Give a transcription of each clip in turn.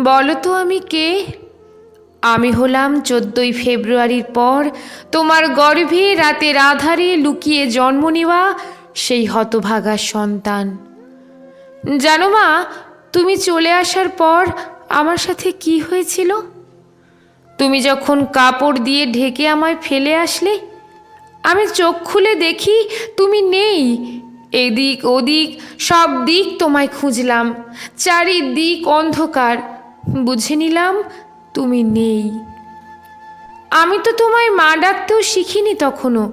বলো তো আমি কে? আমি হলাম 14ই ফেব্রুয়ারির পর তোমার গর্ভে রাতের আধারে লুকিয়ে জন্ম নেওয়া সেই হতভাগা সন্তান। জানো মা, তুমি চলে আসার পর আমার সাথে কি হয়েছিল? তুমি যখন কাপড় দিয়ে ঢেকে আমায় ফেলে আসলে, আমি চোখ খুলে দেখি তুমি নেই। এদিক ওদিক সব দিক তোমায় খুঁজলাম, চারিদিক অন্ধকার। বুঝে নিলাম তুমি নেই। আমি তো তোমায় মা ডাকতেও শিখিনি তখনও,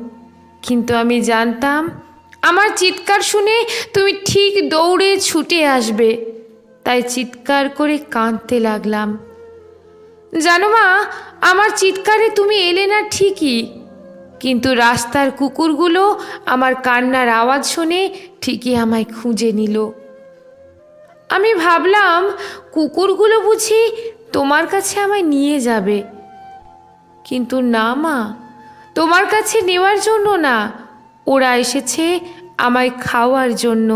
কিন্তু আমি জানতাম আমার চিৎকার শুনে তুমি ঠিক দৌড়ে ছুটে আসবে, তাই চিৎকার করে কাঁদতে লাগলাম। জানো মা, আমার চিৎকারে তুমি এলে না ঠিকই, কিন্তু রাস্তার কুকুরগুলো আমার কান্নার আওয়াজ শুনে ঠিকই আমায় খুঁজে নিল। আমি ভাবলাম কুকুরগুলো বুঝি তোমার কাছে আমায় নিয়ে যাবে, কিন্তু না মা, তোমার কাছে নেওয়ার জন্য না, ওরা এসেছে আমায় খাওয়ার জন্য।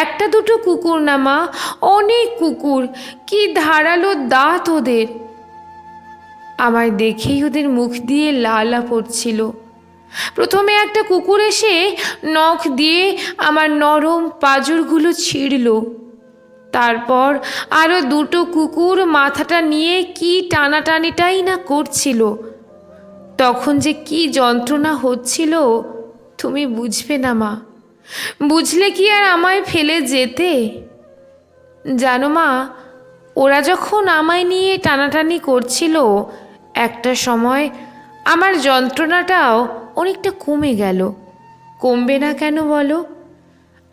একটা দুটো কুকুর না মা, অনেক কুকুর, কি ধারালো দাঁত ওদের। আমায় দেখেই ওদের মুখ দিয়ে লালা পড়ছিল। প্রথমে একটা কুকুর এসে নখ দিয়ে আমার নরম পাঁজরগুলো ছিঁড়ল, তারপর আরও দুটো কুকুর মাথাটা নিয়ে কি টানাটানিটাই না করছিল। তখন যে কি যন্ত্রণা হচ্ছিল তুমি বুঝবে না মা, বুঝলে কি আর আমায় ফেলে যেতে? জানো মা, ওরা যখন আমায় নিয়ে টানাটানি করছিল, একটা সময় আমার যন্ত্রণাটাও অনেকটা কমে গেল। কমবে না কেন বলো?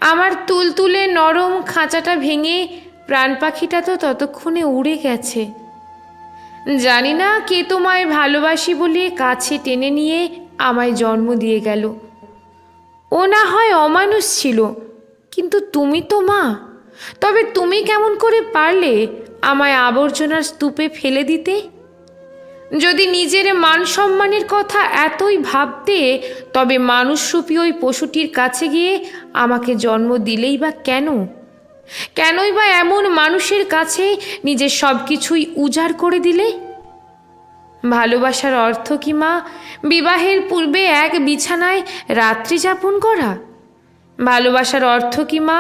আমার তুলতুলে নরম খাঁচাটা ভেঙে প্রাণ পাখিটা তো ততক্ষণে উড়ে গেছে। জানি না কে তোমায় ভালোবাসি বলে কাছে টেনে নিয়ে আমায় জন্ম দিয়ে গেল। ও না হয় অমানুষ ছিল, কিন্তু তুমি তো মা। তবে তুমি কেমন করে পারলে আমায় আবর্জনার স্তূপে ফেলে দিতে? যদি নিজের মান সম্মানের কথা এতই ভাবতে, তবে মানুষরূপী ওই পশুটির কাছে গিয়ে আমাকে জন্ম দিলেই বা কেন? কেনই বা এমন মানুষের কাছে নিজের সব কিছুই উজাড় করে দিলে? ভালোবাসার অর্থ কি মা বিবাহের পূর্বে এক বিছানায় রাত্রি যাপন করা? ভালোবাসার অর্থ কি মা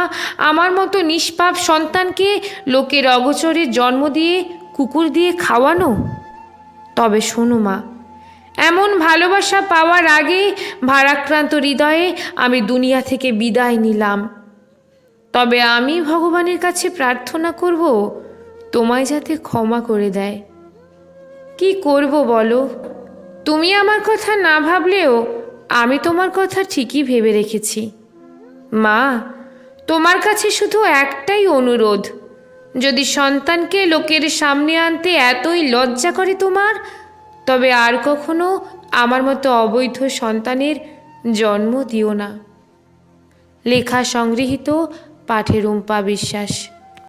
আমার মতো নিষ্পাপ সন্তানকে লোকের অগোচরে জন্ম দিয়ে কুকুর দিয়ে খাওয়ানো? তবে শোনো মা, এমন ভালোবাসা পাওয়ার আগে ভারাক্রান্ত হৃদয়ে আমি দুনিয়া থেকে বিদায় নিলাম। তবে আমি ভগবানের কাছে প্রার্থনা করব তোমায় যাতে ক্ষমা করে দেয়। কি করব বলো? তুমি আমার কথা না ভাবলেও আমি তোমার কথা ঠিকই ভেবে রেখেছি। মা, তোমার কাছে শুধু একটাই অনুরোধ, যদি সন্তানকে লোকের সামনে আনতে এতই লজ্জা করে তোমার, তবে আর কখনো আমার মতো অবৈধ সন্তানের জন্ম দিও না। লেখা সংগৃহীত, পাঠে রুম্পা বিশ্বাস।